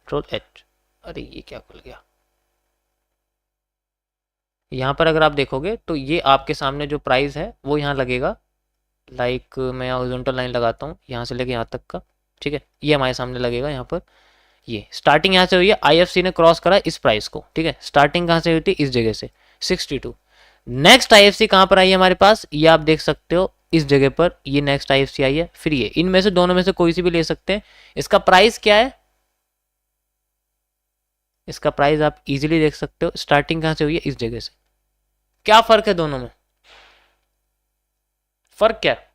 Ctrl H, अरे ये क्या खुल गया। यहाँ पर अगर आप देखोगे तो ये आपके सामने जो प्राइस है वो यहाँ लगेगा। लाइक मैं हॉरिजॉन्टल लाइन लगाता हूँ यहाँ से लेके यहाँ तक का, ठीक है, ये हमारे सामने लगेगा यहाँ पर। ये स्टार्टिंग यहाँ से हुई है, आईएफसी ने क्रॉस करा इस प्राइस को, ठीक है। स्टार्टिंग कहाँ से हुई थी, इस जगह से 62। नेक्स्ट आईएफसी कहाँ पर आई है हमारे पास, ये आप देख सकते हो इस जगह पर, ये नेक्स्ट आईएफसी आई है। फिर ये, इनमें से दोनों में से कोई सी भी ले सकते हैं। इसका प्राइस क्या है, इसका प्राइस आप इजीली देख सकते हो, स्टार्टिंग कहाँ से हुई है, इस जगह से। क्या फर्क है दोनों में, फर्क क्या है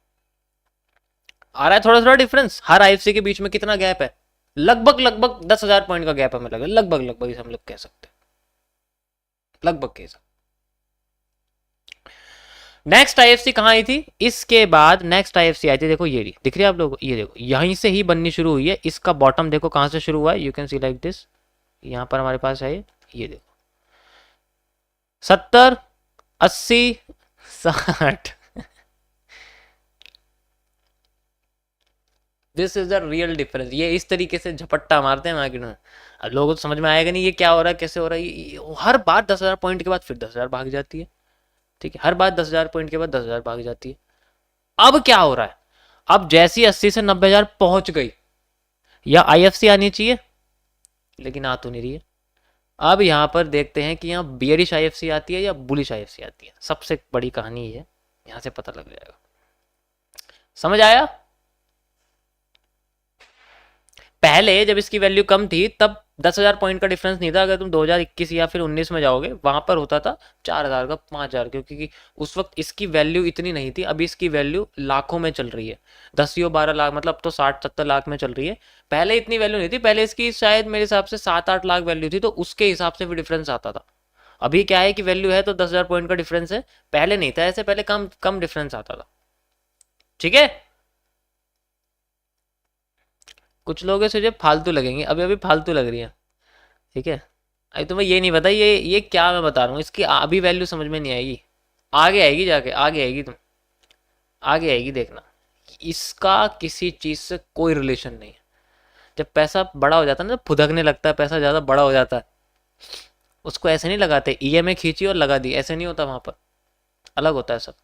आ रहा है, थोड़ा थोड़ा डिफरेंस। हर आईएफसी के बीच में कितना गैप है, लगभग लगभग 10,000 पॉइंट का गैप हमें लगा, लगभग लगभग हम लोग कह सकते हैं, लगभग कह सकते। नेक्स्ट आईएफसी कहाँ आई थी, इसके बाद नेक्स्ट आईएफसी आई थी, देखो ये दिख रही है आप लोगों को, ये देखो यहीं से ही बननी शुरू हुई है। इसका बॉटम देखो कहाँ से शुरू हुआ है, you can see like this, यहाँ पर हमारे पास है ये देखो 70, 80, 60। This is the real difference. ये इस तरीके से झपट्टा मारते हैं मार्केट में। अब लोगों को समझ में आएगा नहीं ये क्या हो रहा है, कैसे हो रहा है। हर बार 10,000 पॉइंट के बाद फिर 10,000 भाग जाती है, ठीक है, हर बार 10,000 पॉइंट के बाद 10,000 भाग जाती है। अब क्या हो रहा है, अब जैसी 80 से 90,000 पहुंच गई, या आईएफसी आनी चाहिए, लेकिन आ तो नहीं रही है। अब यहां पर देखते हैं कि यहाँ बियरिश आईएफसी आती है या बुलिश आईएफसी आती है। सबसे बड़ी कहानी ये है, यहां से पता लग जाएगा। समझ आया, पहले जब इसकी वैल्यू कम थी तब 10,000 पॉइंट का डिफरेंस नहीं था। अगर तुम 2021 या फिर 19 में जाओगे, वहां पर होता था 4,000 का, 5,000, क्योंकि उस वक्त इसकी वैल्यू इतनी नहीं थी। अभी इसकी वैल्यू लाखों में चल रही है, 10 या 12 लाख, मतलब अब तो 60-70 लाख में चल रही है। पहले इतनी वैल्यू नहीं थी, पहले इसकी शायद मेरे हिसाब से 7-8 लाख वैल्यू थी, तो उसके हिसाब से भी डिफरेंस आता था। अभी क्या है कि वैल्यू है तो 10,000 पॉइंट का डिफरेंस है, पहले नहीं था ऐसे, पहले कम कम डिफरेंस आता था, ठीक है। कुछ लोग तुझे फालतू लगेंगे, अभी अभी फालतू लग रही है, ठीक है। अभी तुम्हें ये नहीं पता, ये क्या मैं बता रहा हूँ, इसकी अभी वैल्यू समझ में नहीं आएगी, आगे आएगी, जाके आगे आएगी, तुम आगे आएगी देखना। इसका किसी चीज से कोई रिलेशन नहीं है। जब पैसा बड़ा हो जाता है ना, फुदकने लगता है, पैसा ज्यादा बड़ा हो जाता है, उसको ऐसे नहीं लगाते ईएमआई खींची और लगा दी, ऐसे नहीं होता, वहां पर अलग होता है सब।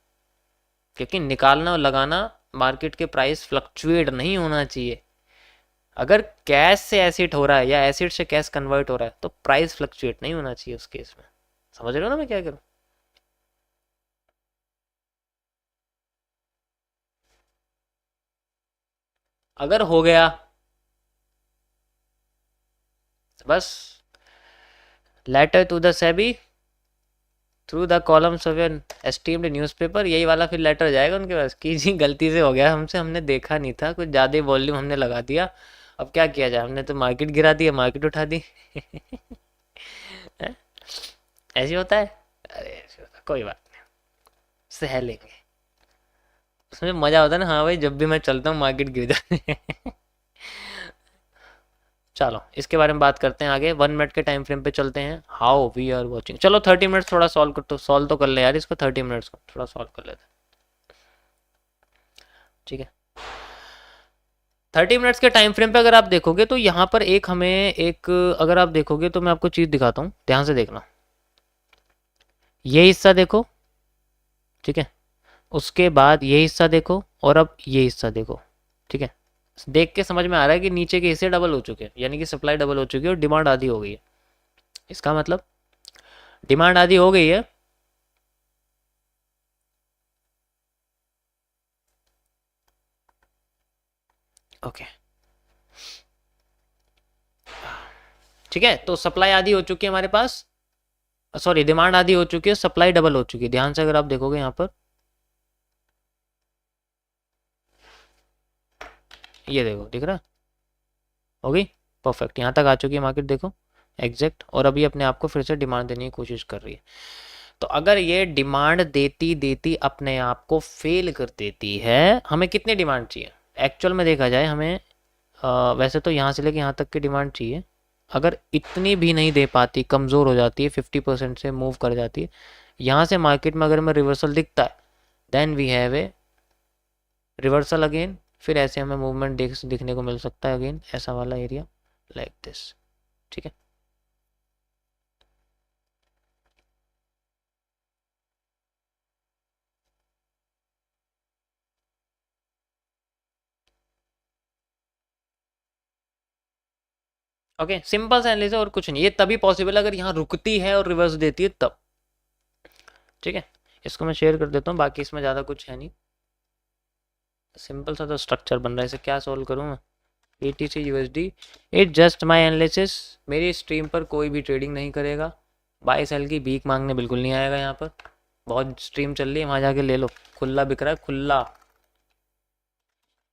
क्योंकि निकालना और लगाना, मार्केट के प्राइस फ्लक्चुएट नहीं होना चाहिए। अगर कैश से एसिड हो रहा है या एसिड से कैश कन्वर्ट हो रहा है तो प्राइस फ्लक्चुएट नहीं होना चाहिए उस केस में। समझ रहे हो ना मैं क्या करूं। अगर हो गया बस, letter to the SEBI through the columns of an esteemed newspaper, यही वाला फिर लेटर जाएगा उनके पास कि जी गलती से हो गया हमसे, हमने देखा नहीं था, कुछ ज़्यादा वॉल्यूम हमने लगा दिया, अब क्या किया जाए, हमने तो मार्केट गिरा दी, मार्केट उठा दी। ऐसे होता है, अरे ऐसे होता है, कोई बात नहीं, सह लेंगे। उसमें मजा होता है ना, हाँ भाई जब भी मैं चलता हूँ मार्केट गिर जाती है। चलो इसके बारे में बात करते हैं आगे, 1 मिनट के टाइम फ्रेम पे चलते हैं। हाउ वी आर वॉचिंग, चलो 30 मिनट्स थोड़ा सॉल्व तो कर ले यार, इसको 30 मिनट्स को थोड़ा सॉल्व कर लेते हैं, ठीक है। 30 मिनट्स के टाइम फ्रेम पे अगर आप देखोगे तो यहाँ पर एक हमें एक, अगर आप देखोगे तो मैं आपको चीज दिखाता हूँ, ध्यान से देखना। ये हिस्सा देखो, ठीक है, उसके बाद ये हिस्सा देखो, और अब ये हिस्सा देखो, ठीक है। देख के समझ में आ रहा है कि नीचे के हिस्से डबल हो चुके हैं, यानी कि सप्लाई डबल हो चुकी है और डिमांड आधी हो गई है। इसका मतलब डिमांड आधी हो गई है, ओके, ठीक है। तो सप्लाई आधी हो चुकी है हमारे पास, सॉरी डिमांड आधी हो चुकी है, सप्लाई डबल हो चुकी है। ध्यान से अगर आप देखोगे यहाँ पर, ये देखो दिख रहा हो गई, परफेक्ट, यहाँ तक आ चुकी है मार्केट, देखो एग्जैक्ट, और अभी अपने आप को फिर से डिमांड देने की कोशिश कर रही है। तो अगर ये डिमांड देती देती अपने आप को फेल कर देती है, हमें कितनी डिमांड चाहिए एक्चुअल में देखा जाए, हमें वैसे तो यहाँ से लेके यहाँ तक की डिमांड चाहिए। अगर इतनी भी नहीं दे पाती, कमज़ोर हो जाती है, 50% से मूव कर जाती है, यहाँ से मार्केट में अगर हमें रिवर्सल दिखता है, then we have a reversal again, फिर ऐसे हमें मूवमेंट दिखने को मिल सकता है अगेन, ऐसा वाला एरिया लाइक दिस, ठीक है। ओके, सिंपल सा एनालिसिस और कुछ नहीं, ये तभी पॉसिबल है अगर यहाँ रुकती है और रिवर्स देती है तब। ठीक है, इसको मैं शेयर कर देता हूँ, बाकी इसमें ज़्यादा कुछ है नहीं, सिंपल सा तो स्ट्रक्चर बन रहा है। इसे क्या सोल्व करूँ मैं? BTC USD, it just my analysis. मेरी स्ट्रीम पर कोई भी ट्रेडिंग नहीं करेगा, बाई सेल की भीख मांगने बिल्कुल नहीं आएगा यहाँ पर। बहुत स्ट्रीम चल रही है, वहाँ जाके ले लो, खुला बिक रहा है, खुला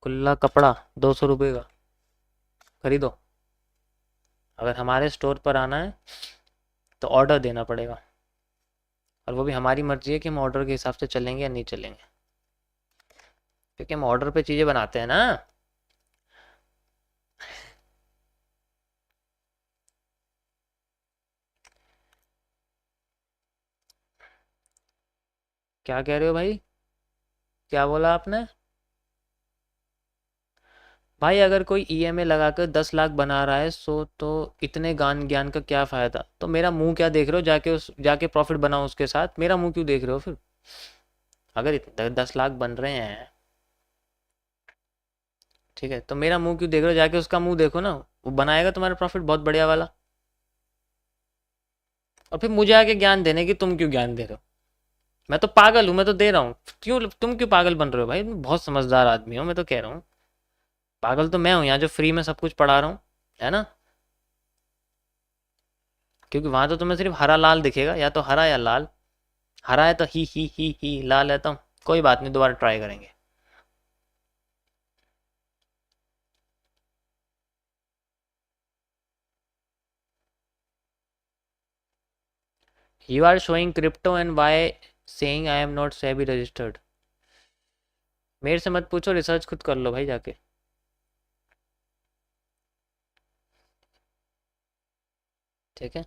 खुला कपड़ा 200 रुपये का, खरीदो। अगर हमारे स्टोर पर आना है तो ऑर्डर देना पड़ेगा, और वो भी हमारी मर्जी है कि हम ऑर्डर के हिसाब से चलेंगे या नहीं चलेंगे, क्योंकि हम ऑर्डर पे चीज़ें बनाते हैं ना। क्या कह रहे हो भाई? क्या बोला आपने? भाई अगर कोई EMA लगाकर 10 लाख बना रहा है, सो तो इतने गान ज्ञान का क्या फ़ायदा? तो मेरा मुंह क्या देख रहे हो? जाके प्रॉफिट बनाओ उसके साथ, मेरा मुंह क्यों देख रहे हो फिर? अगर 10 लाख बन रहे हैं, ठीक है, तो मेरा मुंह क्यों देख रहे हो? जाके उसका मुंह देखो ना, वो बनाएगा तुम्हारा प्रॉफिट बहुत बढ़िया वाला। और फिर मुझे आके ज्ञान देने की तुम क्यों ज्ञान दे रहे हो? मैं तो पागल हूँ, मैं तो दे रहा हूँ, क्यों तुम क्यों पागल बन रहे हो भाई? मैं बहुत समझदार आदमी हूँ, मैं तो कह रहा हूँ। पागल तो मैं हूँ यहाँ जो फ्री में सब कुछ पढ़ा रहा हूँ, है ना? क्योंकि वहां तो तुम्हें सिर्फ हरा लाल दिखेगा, या तो हरा या लाल। हरा है तो ही, लाल है तो कोई बात नहीं, दोबारा ट्राई करेंगे। You are showing crypto and why saying I am not SEBI registered? मेरे से मत पूछो, रिसर्च खुद कर लो भाई जाके। ठीक है,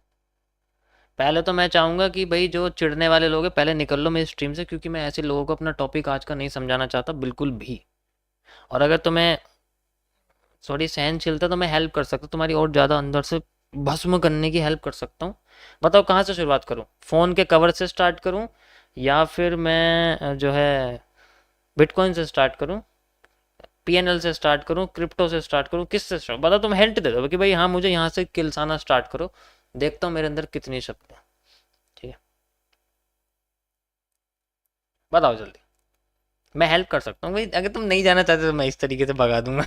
पहले तो मैं चाहूंगा कि भाई जो चिढ़ने वाले लोग हैं पहले निकल लो मेरी स्ट्रीम से, क्योंकि मैं ऐसे लोगों को अपना टॉपिक आज का नहीं समझाना चाहता बिल्कुल भी। और अगर तुम्हें थोड़ी सहनशीलता, तो मैं हेल्प कर सकता हूँ तुम्हारी और ज़्यादा अंदर से भस्म करने की हेल्प कर सकता हूँ। बताओ कहाँ से शुरुआत करूँ? फ़ोन के कवर से स्टार्ट करूँ, या फिर मैं जो है बिटकॉइन से स्टार्ट करूँ, PNL से स्टार्ट करूँ, क्रिप्टो से स्टार्ट करूँ, किससे स्टार्ट? बताओ, तुम हिंट दे दो कि भाई हाँ मुझे यहाँ से किलसाना स्टार्ट करो, देखता हूँ मेरे अंदर कितनी शक्ति है। ठीक है, बताओ जल्दी, मैं हेल्प कर सकता हूँ भाई। अगर तुम नहीं जाना चाहते तो मैं इस तरीके से भगा दूंगा।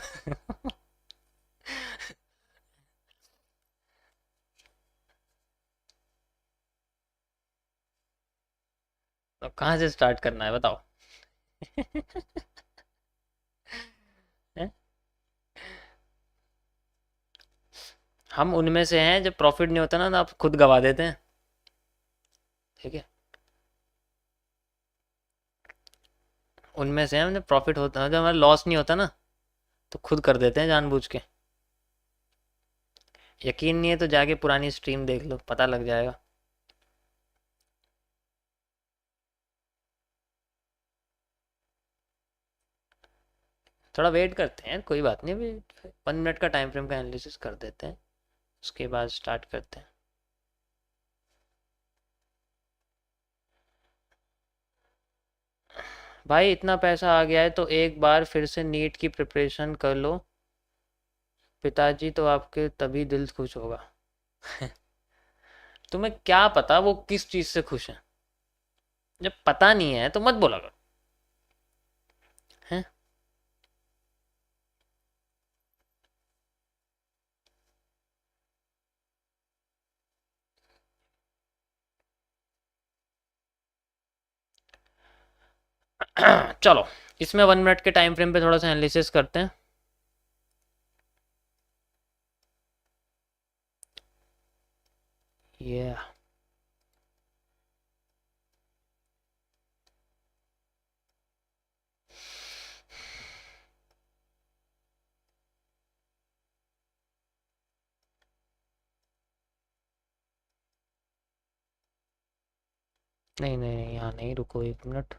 तो कहाँ से स्टार्ट करना है बताओ? हैं? हम उनमें से हैं जब प्रॉफिट नहीं होता ना, तो आप खुद गवा देते हैं। ठीक है, उनमें से हम जब प्रॉफिट होता है, जब हमारा लॉस नहीं होता ना, तो खुद कर देते हैं जानबूझ के। यकीन नहीं है तो जाके पुरानी स्ट्रीम देख लो, पता लग जाएगा। थोड़ा वेट करते हैं, कोई बात नहीं, अभी 1 मिनट का टाइम फ्रेम का एनालिसिस कर देते हैं, उसके बाद स्टार्ट करते हैं। भाई इतना पैसा आ गया है तो एक बार फिर से नीट की प्रिपरेशन कर लो, पिताजी तो आपके तभी दिल खुश होगा। तुम्हें क्या पता वो किस चीज से खुश है? जब पता नहीं है तो मत बोला करो। हैं? चलो, इसमें 1 मिनट के टाइम फ्रेम पे थोड़ा सा एनालिसिस करते हैं। ये नहीं नहीं नहीं, यहाँ नहीं, रुको 1 मिनट।